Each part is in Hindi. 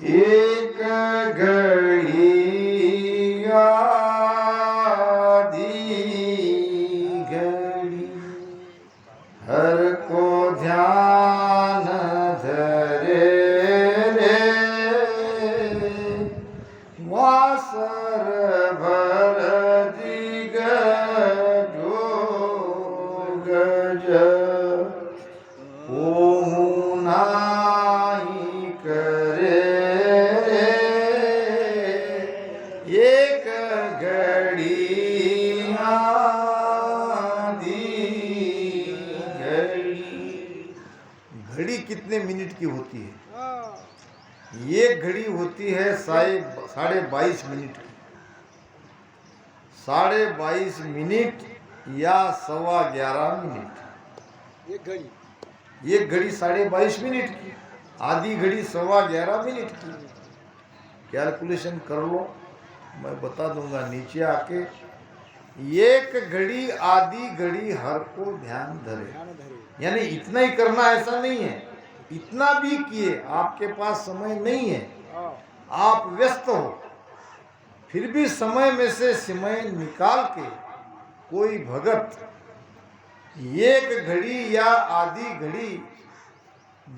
एक घड़ी आधी घड़ी हर को ध्यान धरे रे वासर भर दिग जो गज नाई करे रे एक घड़ी आधी घड़ी कितने मिनट की होती है? एक घड़ी होती है 22.5 मिनट की। 22.5 मिनट या 11.15 मिनट। एक घड़ी 22.5 मिनट की, आधी घड़ी 11.15 मिनट की। कैलकुलेशन कर लो, मैं बता दूंगा नीचे आके। एक घड़ी आधी घड़ी हर को ध्यान धरे, यानी इतना ही करना ऐसा नहीं है। इतना भी किए आपके पास समय नहीं है, आप व्यस्त हो, फिर भी समय में से समय निकाल के कोई भगत एक घड़ी या आधी घड़ी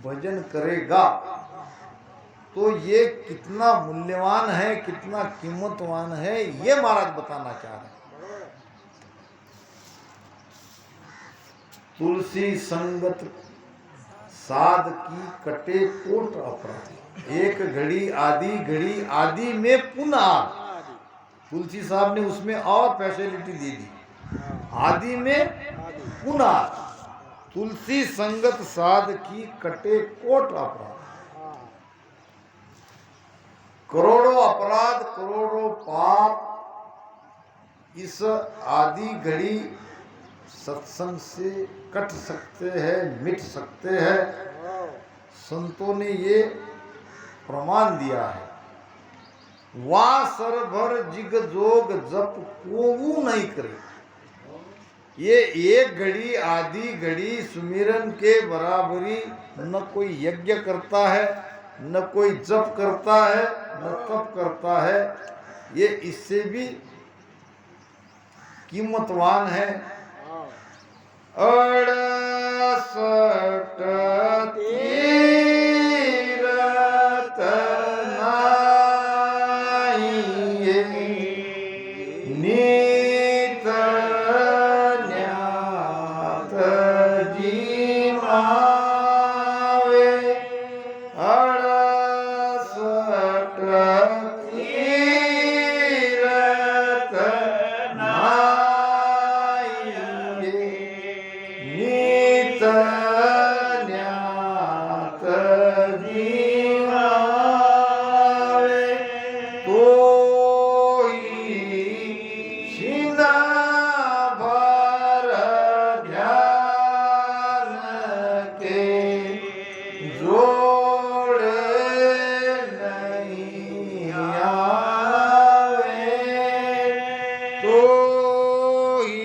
भजन करेगा तो ये कितना मूल्यवान है, कितना कीमतवान है, ये महाराज बताना चाह रहे हैं। तुलसी संगत साध की कटे कोट अपराध। एक घड़ी आदि में पुनः तुलसी साहब ने उसमें और फैसिलिटी दे दी, आदि में पुनः तुलसी संगत साध की कटे कोट अपराध। करोड़ों अपराध, करोड़ों पाप इस आदि घड़ी सत्संग से कट सकते हैं, मिट सकते हैं। संतों ने ये प्रमाण दिया है। वा सरभर जिग जोग जप कोवू नहीं करे। ये एक घड़ी आधी घड़ी सुमिरन के बराबरी न कोई यज्ञ करता है, न कोई जप करता है, न तप करता है। ये इससे भी कीमतवान है। 68 तीरथ नाहिए नीत न्यात जीवावे। 68 तीरथ नीत न्यात जीवावे तोई छिन भर ध्यान के जोड़े नहीं आवे। तोई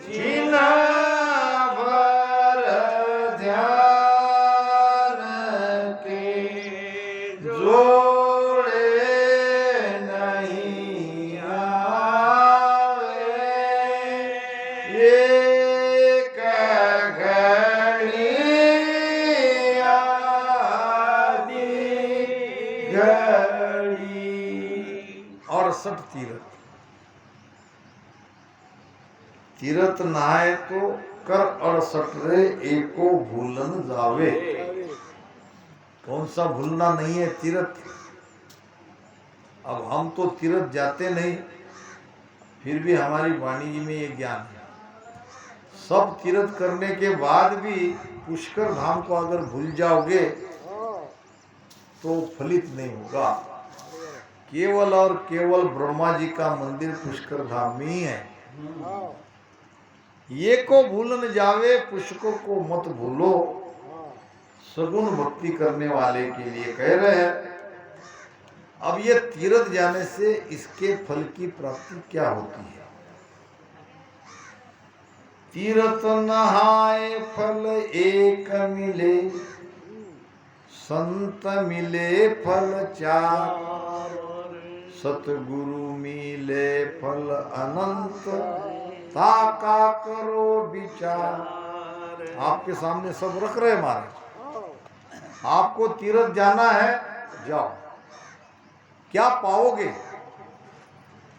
छिन भर ध्यान के जोड़े नहीं आवे। एक घड़ी आधी घड़ी। 68 तीरथ। तीरथ नहाए तो कर 68 रे एको भूलन जावे। कौन सा भूलना नहीं है तीरथ। अब हम तो तीरथ जाते नहीं, फिर भी हमारी वाणी जी में ये ज्ञान है। सब तीरथ करने के बाद भी पुष्कर धाम को अगर भूल जाओगे तो फलित नहीं होगा। केवल और केवल ब्रह्मा जी का मंदिर पुष्कर धाम में ही है। ये को भूलन जावे पुष्को को मत भूलो, सगुण भक्ति करने वाले के लिए कह रहे हैं। अब ये तीर्थ जाने से इसके फल की प्राप्ति क्या होती है? तीर्थ नहाए फल एक मिले, संत मिले फल चार, सतगुरु मिले फल अनंत, ताका करो विचार। आपके सामने सब रख रहे महाराज, आपको तीर्थ जाना है जाओ, क्या पाओगे?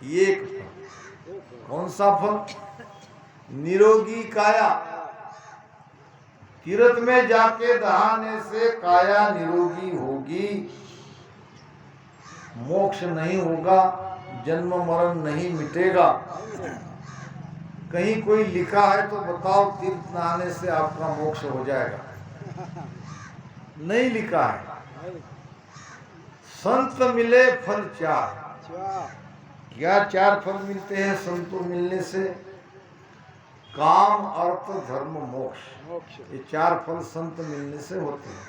एक फल। कौन सा फल? निरोगी काया। तीर्थ में जाके दहाने से काया निरोगी होगी, मोक्ष नहीं होगा, जन्म मरण नहीं मिटेगा। कहीं कोई लिखा है तो बताओ तीर्थ नहाने से आपका मोक्ष हो जाएगा? नहीं लिखा है। संत मिले फल चार। क्या चार फल मिलते हैं संतों मिलने से? काम, अर्थ, धर्म, मोक्ष। ये चार फल संत मिलने से होते हैं।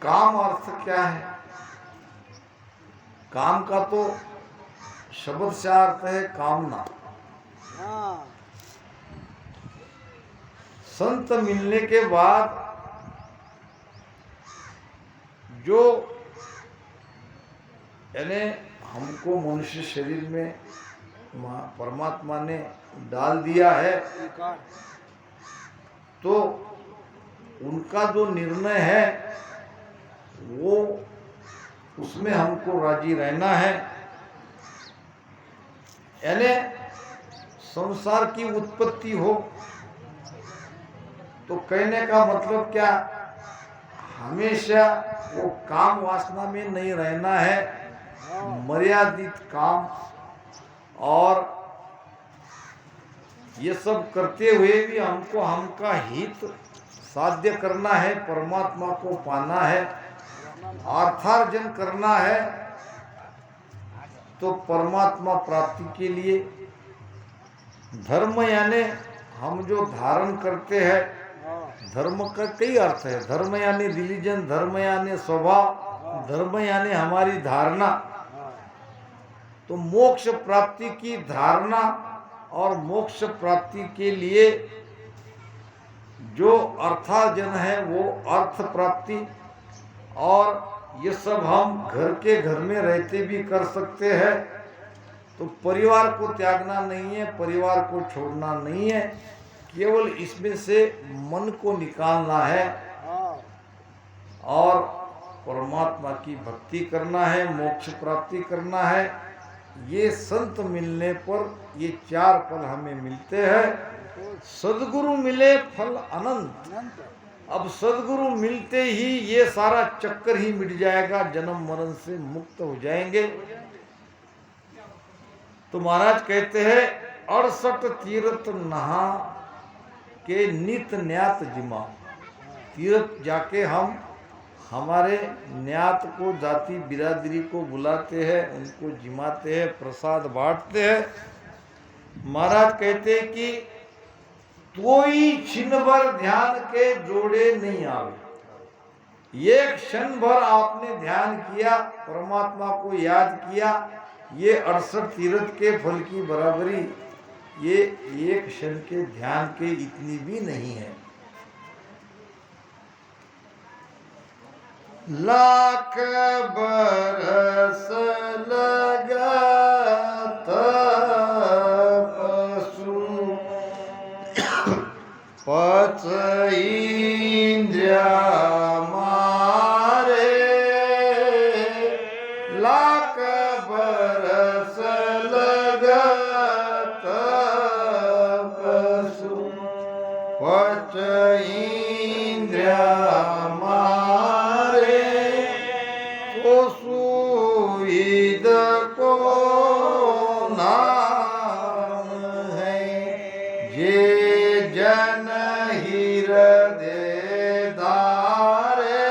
काम अर्थ क्या है? काम का तो शब्द से अर्थ है कामना। संत मिलने के बाद जो यानी हमको मनुष्य शरीर में परमात्मा ने डाल दिया है, तो उनका जो निर्णय है वो उसमें हमको राजी रहना है। यानी संसार की उत्पत्ति हो तो कहने का मतलब क्या, हमेशा वो काम वासना में नहीं रहना है, मर्यादित काम और ये सब करते हुए भी हमको हमका हित साध्य करना है, परमात्मा को पाना है, अर्थार्जन करना है। तो परमात्मा प्राप्ति के लिए धर्म यानी हम जो धारण करते हैं, धर्म का कई अर्थ है। धर्म यानी रिलीजन, धर्म यानी स्वभाव, धर्म यानी हमारी धारणा। तो मोक्ष प्राप्ति की धारणा और मोक्ष प्राप्ति के लिए जो अर्थार्जन है वो अर्थ प्राप्ति, और ये सब हम घर के घर में रहते भी कर सकते हैं। तो परिवार को त्यागना नहीं है, परिवार को छोड़ना नहीं है, केवल इसमें से मन को निकालना है और परमात्मा की भक्ति करना है, मोक्ष प्राप्ति करना है। ये संत मिलने पर ये चार फल हमें मिलते हैं। सद्गुरु मिले फल अनंत। अब सद्गुरु मिलते ही ये सारा चक्कर ही मिट जाएगा, जन्म मरण से मुक्त हो जाएंगे। तो महाराज कहते हैं 68 तीर्थ नहा के नित न्यात जिमा। तीर्थ जाके हम हमारे न्यात को, जाति बिरादरी को बुलाते हैं, उनको जिमाते हैं, प्रसाद बांटते हैं। महाराज कहते हैं कि कोई क्षण भर ध्यान के जोड़े नहीं आवे। एक क्षण भर आपने ध्यान किया, परमात्मा को याद किया, ये 68 तीर्थ के फल की बराबरी ये एक क्षण के ध्यान के इतनी भी नहीं है। लाख बरस लगा तपस्सु, पच इंद्रिया मारे। लाख बरस लगा तपस्सु, पच इंद्रिया मारे। तो सुविद को नाम है, जे जन हृदय धारे।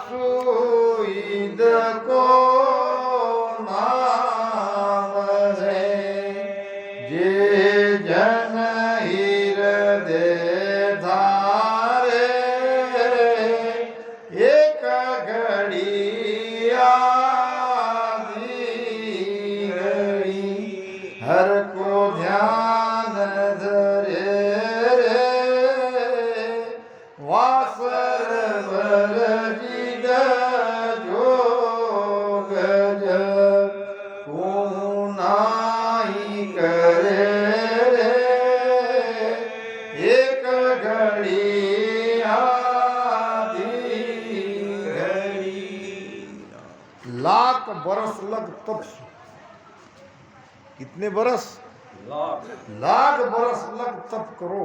सुविद को नाम है, जे जन हृदय धारे। एक घड़ी आधी घड़ी हर को ध्यान धरे रे। घड़ी आधी घड़ी। लाख बरस लग तब सो। कितने बरस? लाख बरस लग तब करो।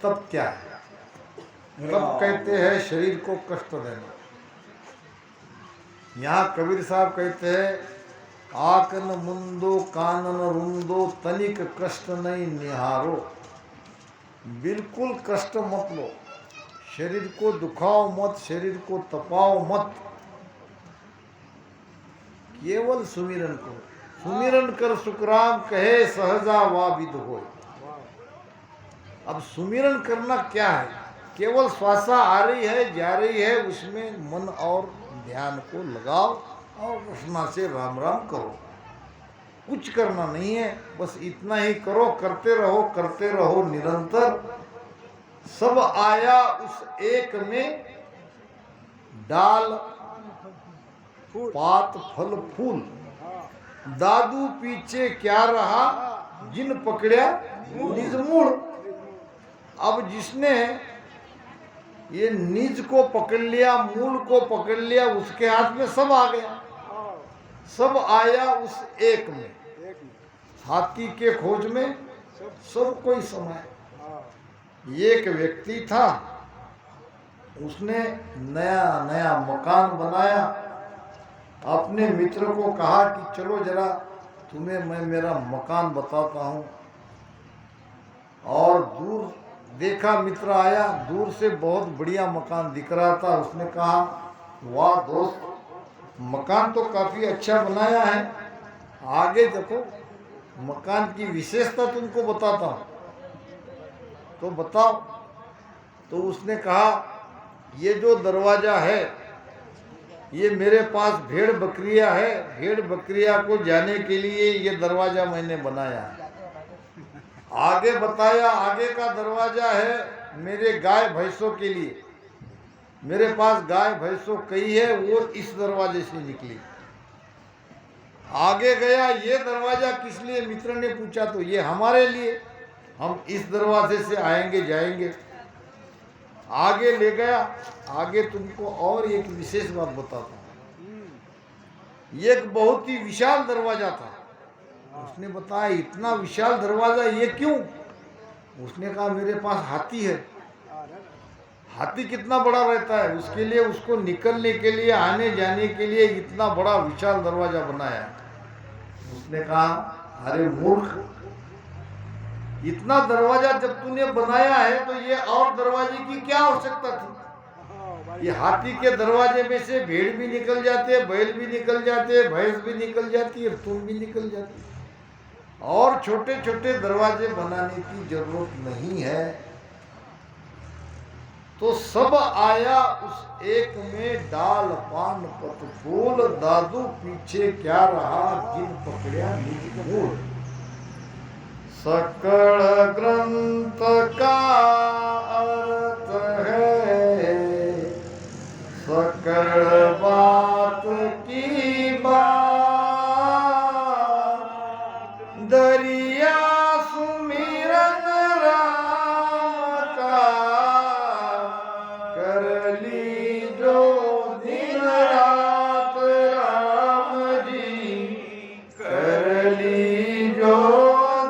तब क्या है? तब कहते हैं शरीर को कष्ट देना। यहाँ कबीर साहब कहते हैं आकन मुंदो कानन रुंदो तनिक कष्ट नहीं निहारो। बिल्कुल कष्ट मत लो, शरीर को दुखाओ मत, शरीर को तपाओ मत, केवल सुमिरन करो। सुमिरन कर सुखराम कहे सहजा वा विद हो। अब सुमिरन करना क्या है? केवल श्वासा आ रही है जा रही है, उसमें मन और ध्यान को लगाओ और रसना से राम राम करो। कुछ करना नहीं है, बस इतना ही करो, करते रहो निरंतर। सब आया उस एक में, डाल पात फल फूल। दादू पीछे क्या रहा, जिन पकड़िया निज मूल। अब जिसने ये निज को पकड़ लिया, मूल को पकड़ लिया, उसके हाथ में सब आ गया। सब आया उस एक में। हाथी के खोज में सब कोई समाया। एक व्यक्ति था, उसने नया नया मकान बनाया। अपने मित्र को कहा कि चलो जरा तुम्हें मैं मेरा मकान बताता हूँ। और दूर देखा, मित्र आया, दूर से बहुत बढ़िया मकान दिख रहा था। उसने कहा वाह दोस्त, मकान तो काफी अच्छा बनाया है, आगे देखो मकान की विशेषता तुमको बताता हूँ, तो बताओ। तो उसने कहा ये जो दरवाजा है, ये मेरे पास भेड़ बकरियां है, भेड़ बकरियां को जाने के लिए ये दरवाजा मैंने बनाया है। आगे बताया, आगे का दरवाजा है मेरे गाय भैंसों के लिए, मेरे पास गाय भैंसों कई है, वो इस दरवाजे से निकली। आगे गया, ये दरवाजा किस लिए? मित्र ने पूछा। तो ये हमारे लिए, हम इस दरवाजे से आएंगे जाएंगे। आगे ले गया, आगे तुमको और एक विशेष बात बताता हूँ। एक बहुत ही विशाल दरवाजा था। उसने बताया इतना विशाल दरवाजा ये क्यों? उसने कहा मेरे पास हाथी है। हाथी कितना बड़ा रहता है, उसके लिए, उसको निकलने के लिए, आने जाने के लिए इतना बड़ा विशाल दरवाजा बनाया। उसने कहा अरे मूर्ख, इतना दरवाजा जब तूने बनाया है तो ये और दरवाजे की क्या आवश्यकता थी? ये हाथी के दरवाजे में से भेड़ भी निकल जाते, बैल भी निकल जाते, भैंस भी निकल जाती है, तुम भी निकल जाती, और छोटे छोटे दरवाजे बनाने की जरूरत नहीं है। तो सब आया उस एक में, डाल पान पत फूल। दादू पीछे क्या रहा, जिन पकड़िया निज मूल। सकल ग्रंथ का अर्थ है, सकल बात की बात। दरिया सुमिरन राम का, कर ली जो दिन रात। राम जी कर ली जो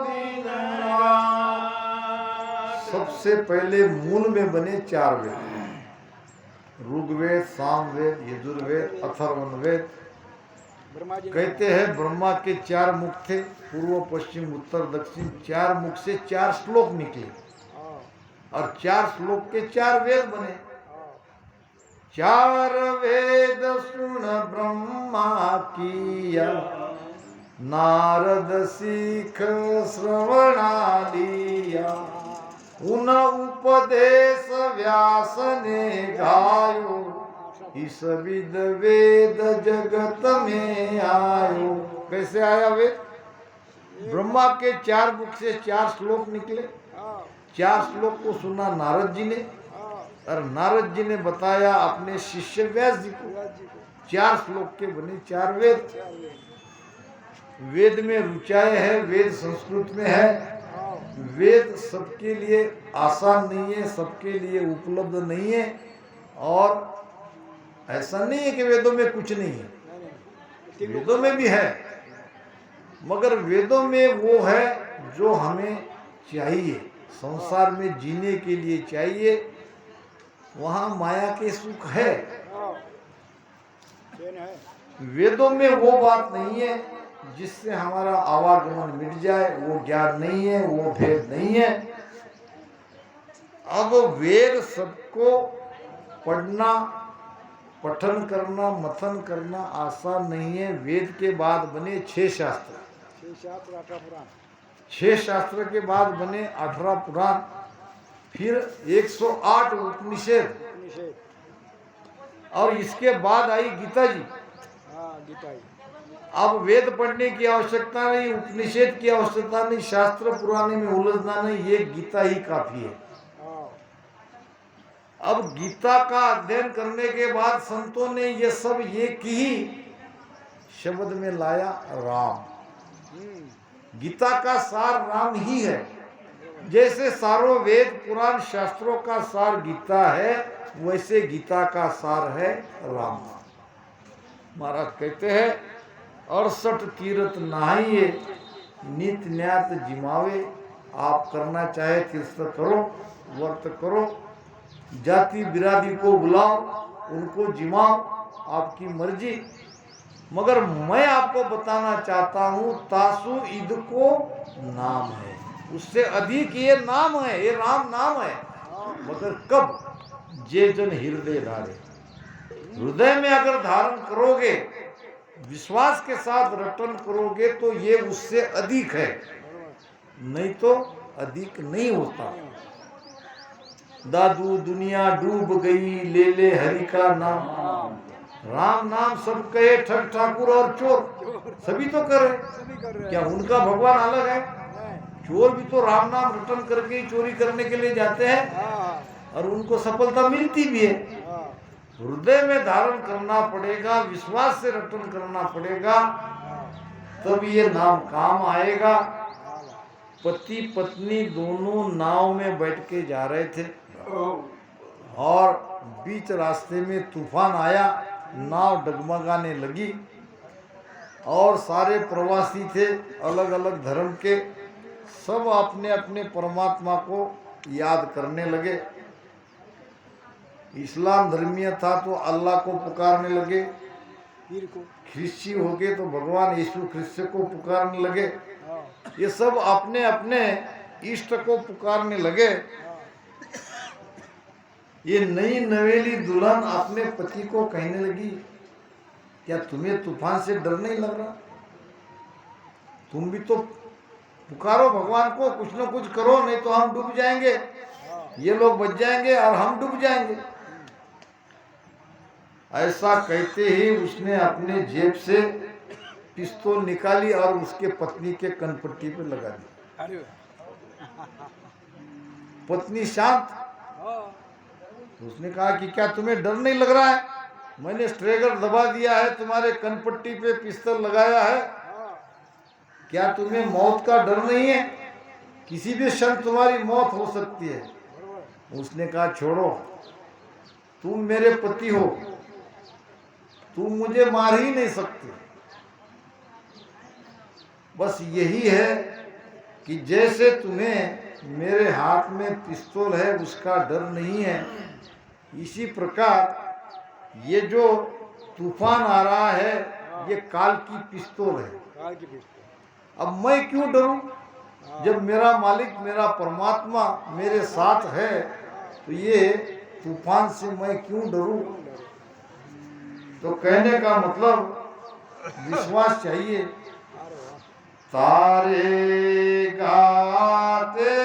दिन रात। सबसे पहले मूल में बने 4 वेद, ऋग्वेद, सामवेद, यजुर्वेद, अथर्वणवेद। कहते हैं ब्रह्मा के 4 मुख थे, पूर्व पश्चिम उत्तर दक्षिण। 4 मुख से 4 श्लोक निकले, और 4 श्लोक के 4 वेद बने। 4 वेद सुन ब्रह्मा किया, नारद सीख श्रवणा लिया। उन उपदेश व्यास ने गायो, इस विद वेद जगत में आयो। कैसे आया वेद? ब्रह्मा के 4 मुख से 4 श्लोक निकले। 4 श्लोक को सुना नारद जी ने, और नारद जी ने बताया अपने शिष्य व्यास जी को। 4 श्लोक के बने 4 वेद। वेद में ऋचाएं है, वेद संस्कृत में है। वेद सबके लिए आसान नहीं है, सबके लिए उपलब्ध नहीं है। और ऐसा नहीं है कि वेदों में कुछ नहीं है, वेदों में भी है, मगर वेदों में वो है जो हमें चाहिए, संसार में जीने के लिए चाहिए। वहाँ माया के सुख है, वेदों में वो बात नहीं है जिससे हमारा आवागमन मिट जाए, वो ज्ञान नहीं है, वो भेद नहीं है। अब वेद सबको पढ़ना, पठन करना, मथन करना आसान नहीं है। वेद के बाद बने 6 शास्त्र, 6 शास्त्र के बाद बने 18 पुराण, फिर 108 उपनिषद, और इसके बाद आई गीता जी। अब वेद पढ़ने की आवश्यकता नहीं, उपनिषद की आवश्यकता नहीं, शास्त्र पुराने में उलझना नहीं, ये गीता ही काफी है। अब गीता का अध्ययन करने के बाद संतों ने ये सब एक ही शब्द में लाया, राम। गीता का सार राम ही है। जैसे सारों वेद पुराण शास्त्रों का सार गीता है, वैसे गीता का सार है राम। महाराज कहते हैं 68 तीर्थ नहाइए, नित न्यात जिमावे। आप करना चाहे तीर्थ करो, व्रत करो, जाति बिरादरी को बुलाओ, उनको जिमाओ, आपकी मर्जी। मगर मैं आपको बताना चाहता हूँ, तासु ईद को नाम है, उससे अधिक ये नाम है, ये राम नाम है। मगर कब? जे जन हृदय धारे, हृदय में अगर धारण करोगे, विश्वास के साथ रटन करोगे, तो ये उससे अधिक है, नहीं तो अधिक नहीं होता। दादू दुनिया डूब गई, ले ले हरि का नाम। राम नाम सब कहे, ठग ठाकुर और चोर सभी तो करे। क्या उनका भगवान अलग है? चोर भी तो राम नाम रटन करके ही चोरी करने के लिए जाते हैं, और उनको सफलता मिलती भी है। हृदय में धारण करना पड़ेगा, विश्वास से रटन करना पड़ेगा, तब ये नाम काम आएगा। पति पत्नी दोनों नाव में बैठ के जा रहे थे, और बीच रास्ते में तूफान आया, नाव डगमगाने लगी, और सारे प्रवासी थे, अलग अलग धर्म के, सब अपने अपने परमात्मा को याद करने लगे। इस्लाम धर्मीय था तो अल्लाह को पुकारने लगे, ख्रिस्ती हो गए तो भगवान यीशु ख्रिस्त को पुकारने लगे। ये सब अपने अपने इष्ट को पुकारने लगे। ये नई नवेली दुल्हन अपने पति को कहने लगी, क्या तुम्हें तूफान से डर नहीं लग रहा? तुम भी तो पुकारो भगवान को, कुछ न कुछ करो, नहीं तो हम डूब जाएंगे, ये लोग बच जाएंगे और हम डूब जाएंगे। ऐसा कहते ही उसने अपने जेब से पिस्तौल निकाली और उसके पत्नी के कनपट्टी पे लगा दी। पत्नी शांत। उसने कहा कि क्या तुम्हें डर नहीं लग रहा है? मैंने स्ट्रेगर दबा दिया है, तुम्हारे कनपट्टी पे पिस्तौल लगाया है, क्या तुम्हें मौत का डर नहीं है? किसी भी क्षण तुम्हारी मौत हो सकती है। उसने कहा छोड़ो, तुम मेरे पति हो, तुम मुझे मार ही नहीं सकते। बस यही है कि जैसे तुम्हें मेरे हाथ में पिस्तौल है उसका डर नहीं है, इसी प्रकार ये जो तूफान आ रहा है ये काल की पिस्तौल है। अब मैं क्यों डरूं? जब मेरा मालिक, मेरा परमात्मा मेरे साथ है, तो ये तूफान से मैं क्यों डरूं? तो कहने का मतलब विश्वास चाहिए। तारे गाते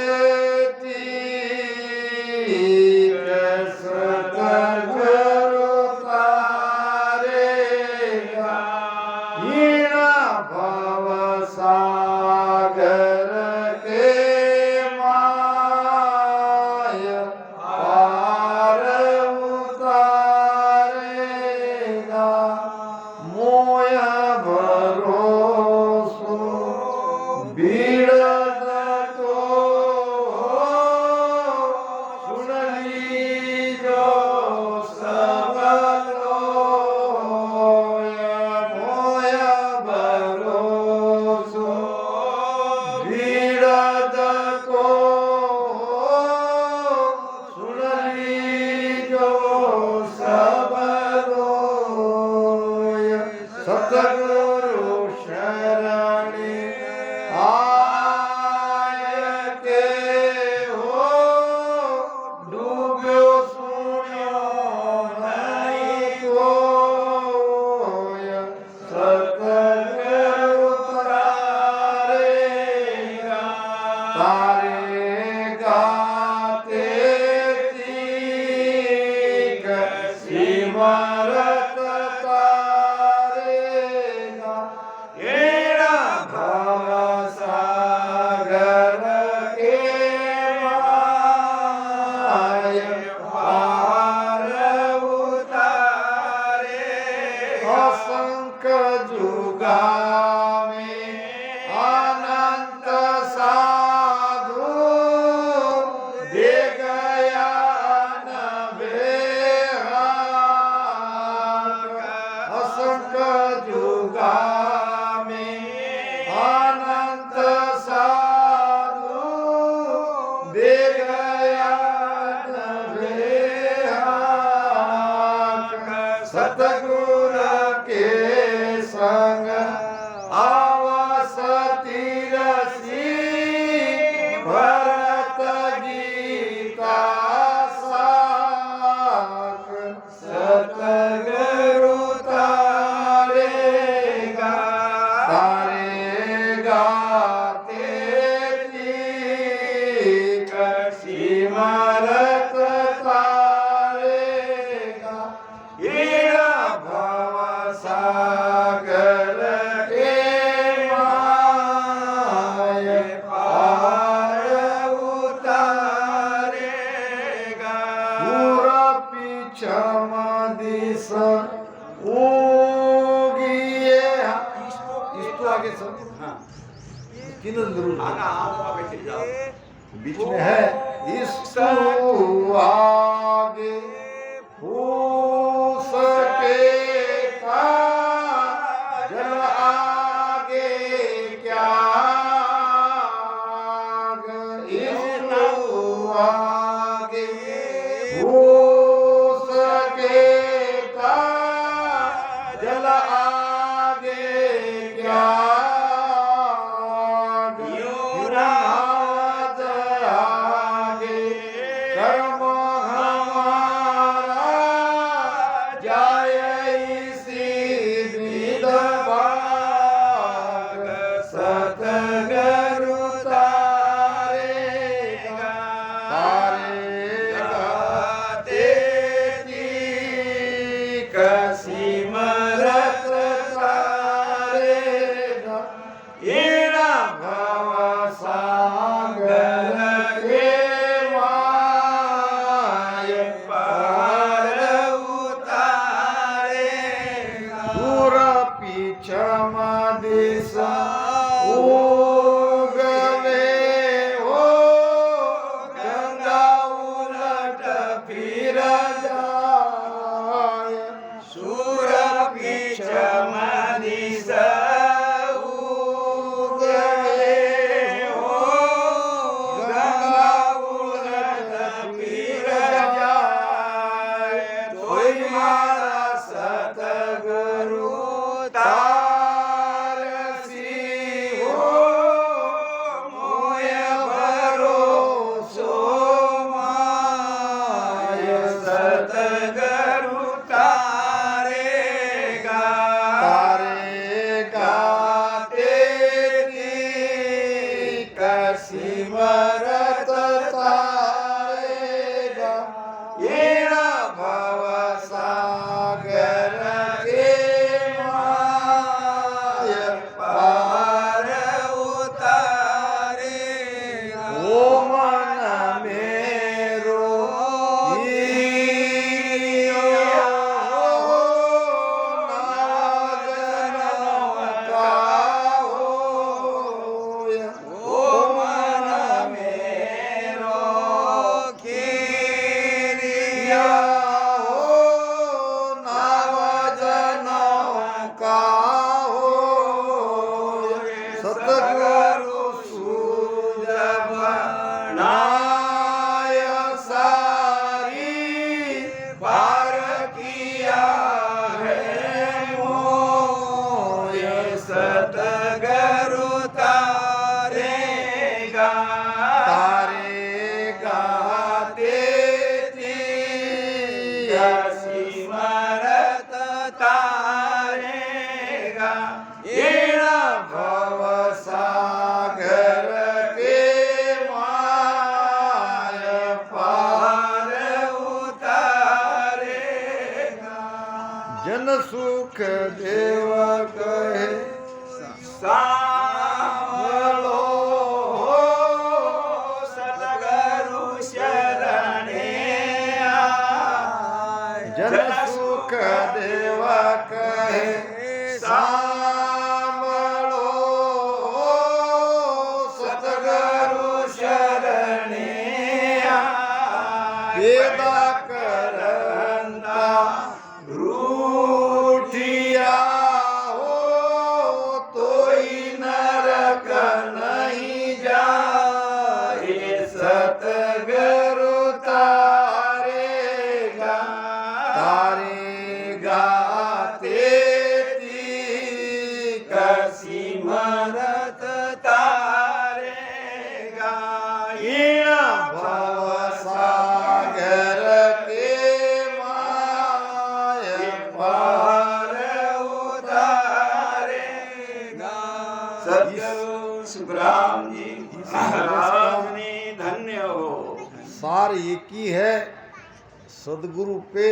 दे गया हाक सतगुर के संग आवास तिरसी भरत गीता साक सतगुरु तारेगा सिमरत तारेगा ईड़ा भव सागर के माय पार उतारेगा पूरा पीछम दिस उगिए इसको आगे सब हाँ किन जरूर बीच में है इसको आगे हो सके का जल आगे क्या इसको आगे हो सके का जल आगे क्या सिमरत तारेगा ईड़ा भव सागर के माय पार उतारेगा पूरा पीछम दिस उगवे हो गंगा उलट फिर जाय सूर पीछम दिस उगवे हो गंगा उलट फिर जाय तोय मारा सतगुरु तारसी हो मोय भरोसो माय सतगुरु तारेगा तेरी सिमरत तारेगा ईड़ा भव सागर के माय पार उतारेगा ओ मन मेरो सतगुरु सूरज बनाय सारी पार किया है मोय सतगुरु तारेगा तेरी सिमरत तारेगा ईड़ा भव सागर के माय पार उतारेगा जन सुख देव कहे सांभलो सतगुरु शरणे आए जन सुख देव कहे वेदा करंता रूठिया हो तोई नरक नहीं जाए सतगुरु तारेगा तारेगा तेरी कसी मरत तारेगा इन भव सागर के माय पार उतारेगा। सतगुरु सुखराम जी महाराज ने धन्य हो। सार एक ही है, सदगुरु पे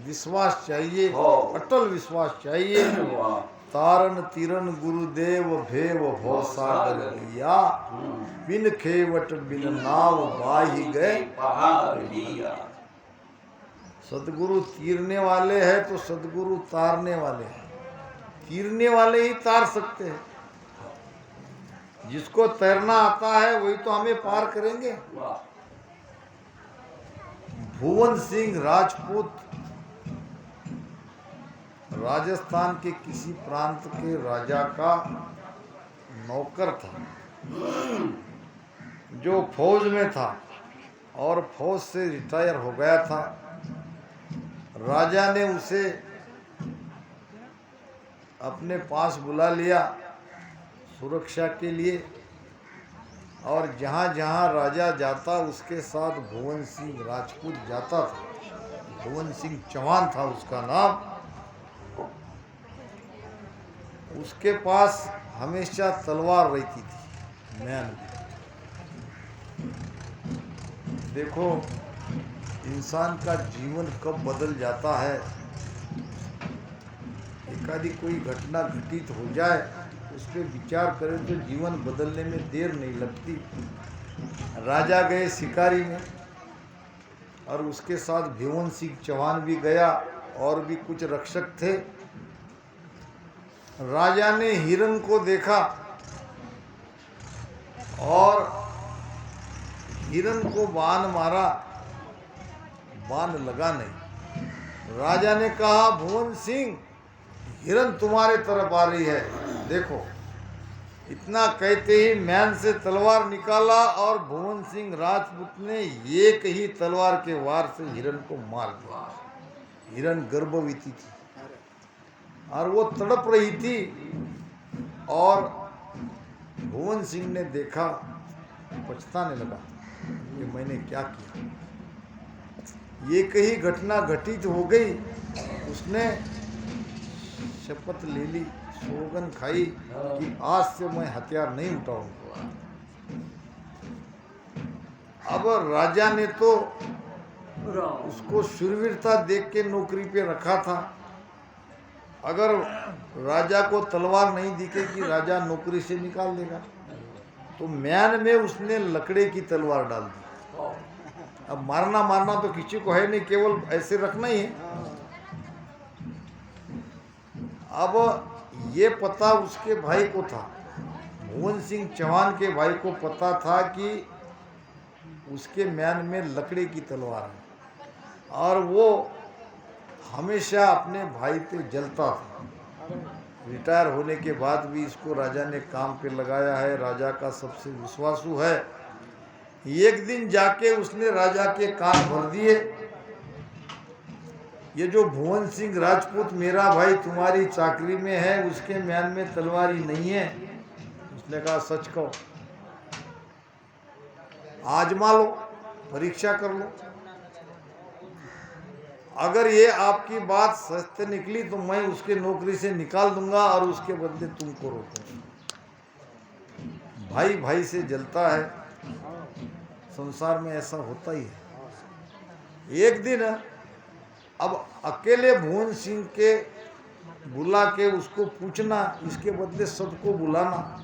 विश्वास चाहिए, अटल विश्वास चाहिए। तारन तीरन गुरुदेव भेव भव सागर लिया, बिन खेवट बिन नाव बाहि गए पहाड़ लिया। सदगुरु तीरने वाले हैं तो सदगुरु तारने वाले हैं। तीरने वाले ही तार सकते हैं। जिसको तैरना आता है वही तो हमें पार करेंगे। भुवन सिंह राजपूत राजस्थान के किसी प्रांत के राजा का नौकर था, जो फौज में था और फौज से रिटायर हो गया था। राजा ने उसे अपने पास बुला लिया सुरक्षा के लिए, और जहाँ जहाँ राजा जाता उसके साथ भुवन सिंह राजपूत जाता था। भुवन सिंह चौहान था उसका नाम। उसके पास हमेशा तलवार रहती थी। मैन देखो इंसान का जीवन कब बदल जाता है। एकादी कोई घटना घटित हो जाए उस पर विचार करें तो जीवन बदलने में देर नहीं लगती। राजा गए शिकारी में और उसके साथ भुवन सिंह चौहान भी गया और भी कुछ रक्षक थे। राजा ने हिरण को देखा और हिरण को बाण मारा, बाण लगा नहीं। राजा ने कहा भुवन सिंह हिरण तुम्हारे तरफ आ रही है, देखो। इतना कहते ही मैन से तलवार निकाला और भुवन सिंह राजपूत ने एक ही तलवार के वार से हिरण को मार दिया। हिरण गर्भवती थी और वो तड़प रही थी, और भुवन सिंह ने देखा, पछताने लगा कि मैंने क्या किया। एक ही घटना घटित हो गई। उसने शपथ ले ली, सौगंध खाई कि आज से मैं हथियार नहीं उठाऊंगा। अब राजा ने तो उसको शूरवीरता देख के नौकरी पे रखा था। अगर राजा को तलवार नहीं दिखेगी राजा नौकरी से निकाल देगा। तो म्यान में उसने लकड़े की तलवार डाल दी। अब मारना मारना तो किसी को है नहीं, केवल ऐसे रखना ही है। अब ये पता उसके भाई को था, भुवन सिंह चौहान के भाई को पता था कि उसके म्यान में लकड़े की तलवार है, और वो हमेशा अपने भाई पे जलता था। रिटायर होने के बाद भी इसको राजा ने काम पे लगाया है, राजा का सबसे विश्वासु है। एक दिन जाके उसने राजा के कान भर दिए, ये जो भुवन सिंह राजपूत मेरा भाई तुम्हारी चाकरी में है उसके म्यान में तलवारी नहीं है। उसने कहा सच कहो, आजमा लो, परीक्षा कर लो। अगर ये आपकी बात सत्य निकली तो मैं उसके नौकरी से निकाल दूंगा और उसके बदले तुमको रोकूंगा। भाई भाई से जलता है, संसार में ऐसा होता ही है। एक दिन अब अकेले भुवन सिंह के बुला के उसको पूछना, इसके बदले सबको बुलाना।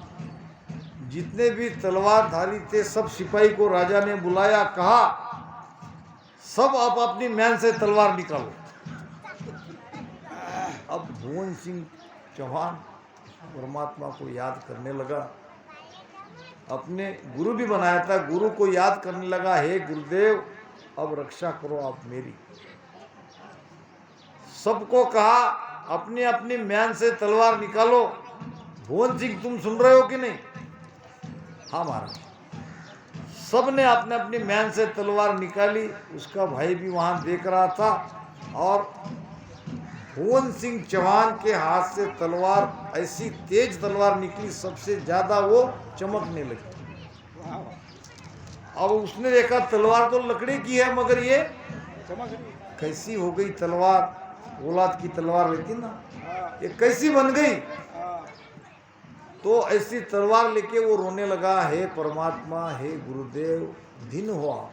जितने भी तलवारधारी थे सब सिपाही को राजा ने बुलाया, कहा सब आप अपनी मैन से तलवार निकालो। अब भुवन सिंह चौहान परमात्मा को याद करने लगा, अपने गुरु भी बनाया था, गुरु को याद करने लगा, हे गुरुदेव अब रक्षा करो आप मेरी। सबको कहा अपनी अपनी म्यान से तलवार निकालो। भुवन सिंह तुम सुन रहे हो कि नहीं? हाँ महाराज। सबने अपने अपनी मैन से तलवार निकाली। उसका भाई भी वहां देख रहा था और भुवन सिंह चौहान के हाथ से तलवार ऐसी तेज तलवार निकली, सबसे ज्यादा वो चमकने लगी। अब उसने देखा तलवार तो लकड़ी की है मगर ये कैसी हो गई तलवार, औलाद की तलवार रहती ना, ये कैसी बन गई। तो ऐसी तलवार लेके वो रोने लगा, हे परमात्मा, हे गुरुदेव, दिन हुआ,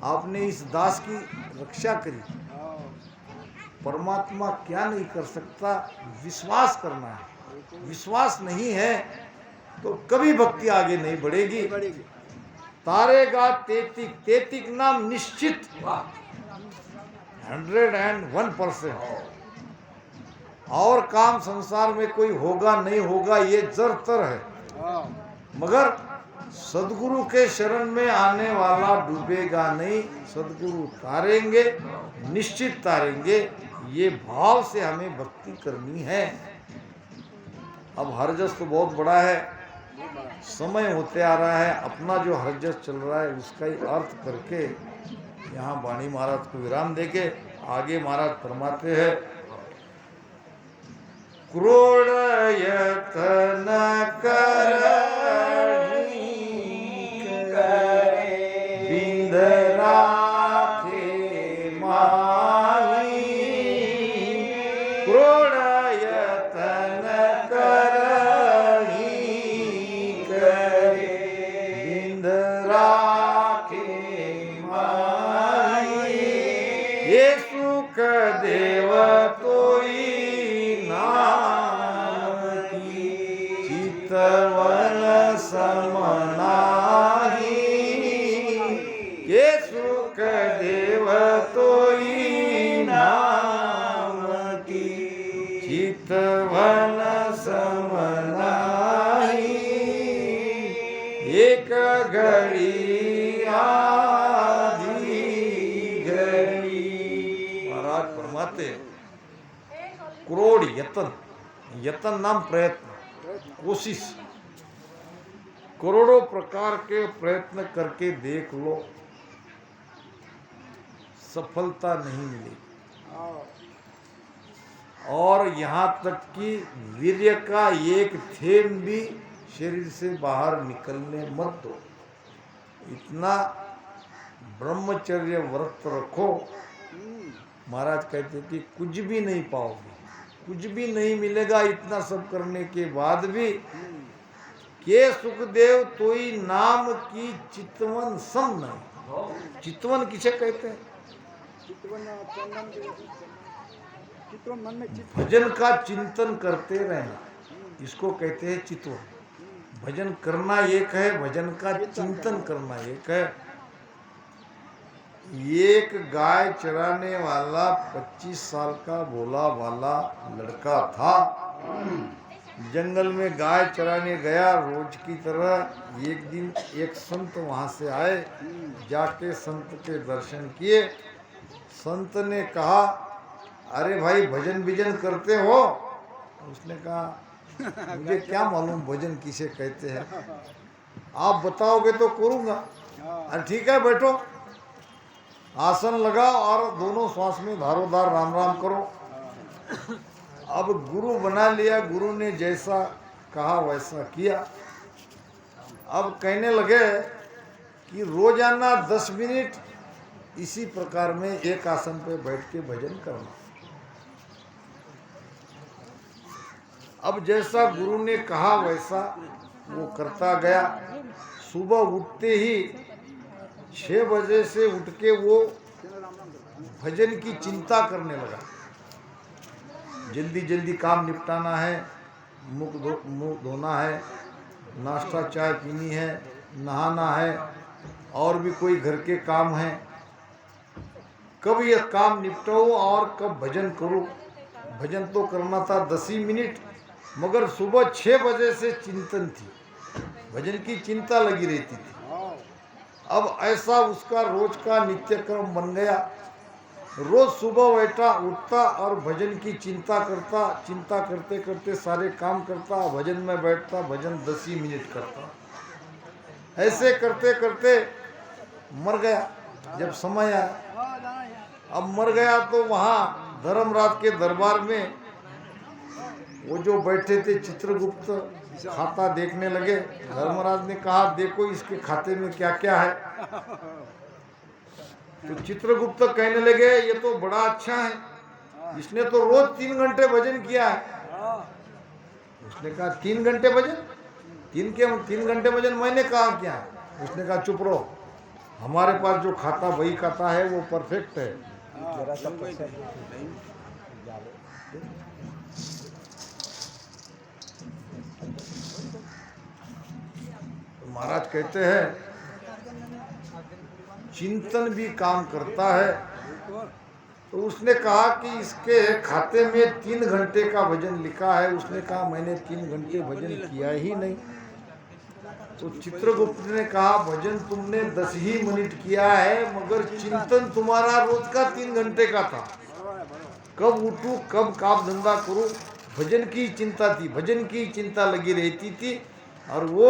आपने इस दास की रक्षा करी। परमात्मा क्या नहीं कर सकता, विश्वास करना है। विश्वास नहीं है तो कभी भक्ति आगे नहीं बढ़ेगी। तारेगा तेतिक, तेतिक नाम निश्चित 101%। और काम संसार में कोई होगा नहीं होगा ये जरतर है, मगर सदगुरु के शरण में आने वाला डूबेगा नहीं। सदगुरु तारेंगे, निश्चित तारेंगे। ये भाव से हमें भक्ति करनी है। अब हरजस तो बहुत बड़ा है, समय होते आ रहा है, अपना जो हरजस चल रहा है उसका ही अर्थ करके यहाँ वाणी महाराज को विराम देके आगे महाराज फरमाते हैं, क्रोड़ यत्न करणी बिंद राखे माही। क्रोड़ यत्न करणी बिंद राखे माही। ये सुख देव तोई चितवन समनाही। ये सुख देव तोई नाम की चितवन समनाही। एक घड़ी आधी घड़ी। महाराज फरमाते करोड़ यत्न, यत्न नाम प्रयत्न, कोशिश, करोड़ों प्रकार के प्रयत्न करके देख लो, सफलता नहीं मिलेगी। और यहाँ तक कि वीर्य का एक थेम भी शरीर से बाहर निकलने मत दो। इतना ब्रह्मचर्य व्रत रखो। महाराज कहते कि कुछ भी नहीं पाओगे, कुछ भी नहीं मिलेगा इतना सब करने के बाद भी। के सुखदेव तोई नाम की चितवन सम नहीं। चितवन किसे कहते हैं? भजन का चिंतन करते रहना, इसको कहते हैं चितवन। भजन करना एक है, भजन का चिंतन करना एक है। एक गाय चराने वाला 25 साल का भोला भाला लड़का था। जंगल में गाय चराने गया रोज की तरह। एक दिन एक संत वहां से आए, जाके संत के दर्शन किए। संत ने कहा, अरे भाई भजन भजन करते हो? उसने कहा, मुझे क्या मालूम भजन किसे कहते हैं, आप बताओगे तो करूँगा। अरे ठीक है, बैठो, आसन लगाओ और दोनों श्वास में धारोधार राम राम करो। अब गुरु बना लिया, गुरु ने जैसा कहा वैसा किया। अब कहने लगे कि रोजाना 10 मिनट इसी प्रकार में एक आसन पे बैठ के भजन करना। अब जैसा गुरु ने कहा वैसा वो करता गया। सुबह उठते ही 6 बजे से उठ के वो भजन की चिंता करने लगा। जल्दी जल्दी काम निपटाना है, मुंह धोना है, नाश्ता चाय पीनी है, नहाना है, और भी कोई घर के काम है। कब यह काम निपटाओ और कब भजन करो। भजन तो करना था 10 ही मिनट, मगर सुबह 6 बजे से चिंतन थी, भजन की चिंता लगी रहती थी। अब ऐसा उसका रोज का नित्यक्रम बन गया। रोज सुबह बैठा, उठता और भजन की चिंता करता। चिंता करते करते सारे काम करता, भजन में बैठता, भजन 10 ही मिनट करता। ऐसे करते करते मर गया। जब समय आया, अब मर गया तो वहां धर्मराज के दरबार में वो जो बैठे थे चित्रगुप्त खाता देखने लगे। धर्मराज ने कहा देखो इसके खाते में क्या क्या है। तो चित्रगुप्त कहने लगे ये तो बड़ा अच्छा है, इसने तो रोज 3 घंटे भजन किया है। उसने कहा 3 घंटे भजन, 3 घंटे भजन मैंने कहा क्या है। उसने कहा चुप रहो, हमारे पास जो खाता वही खाता है, वो परफेक्ट है। तो महाराज कहते हैं चिंतन भी काम करता है। तो उसने कहा कि इसके खाते में 3 घंटे का भजन लिखा है। उसने कहा मैंने 3 घंटे भजन किया ही नहीं। तो चित्रगुप्त ने कहा भजन तुमने 10 ही मिनट किया है, मगर चिंतन तुम्हारा रोज का 3 घंटे का था। कब उठूं, कब काम धंधा करूं, भजन की चिंता थी, भजन की चिंता लगी रहती थी। और वो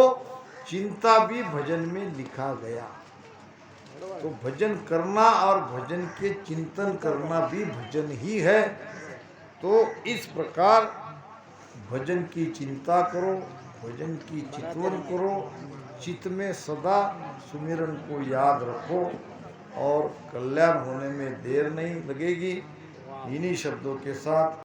चिंता भी भजन में लिखा गया। तो भजन करना और भजन के चिंतन करना भी भजन ही है। तो इस प्रकार भजन की चिंता करो, भजन की चितवन करो, चित्त में सदा सुमिरन को याद रखो और कल्याण होने में देर नहीं लगेगी। इन्हीं शब्दों के साथ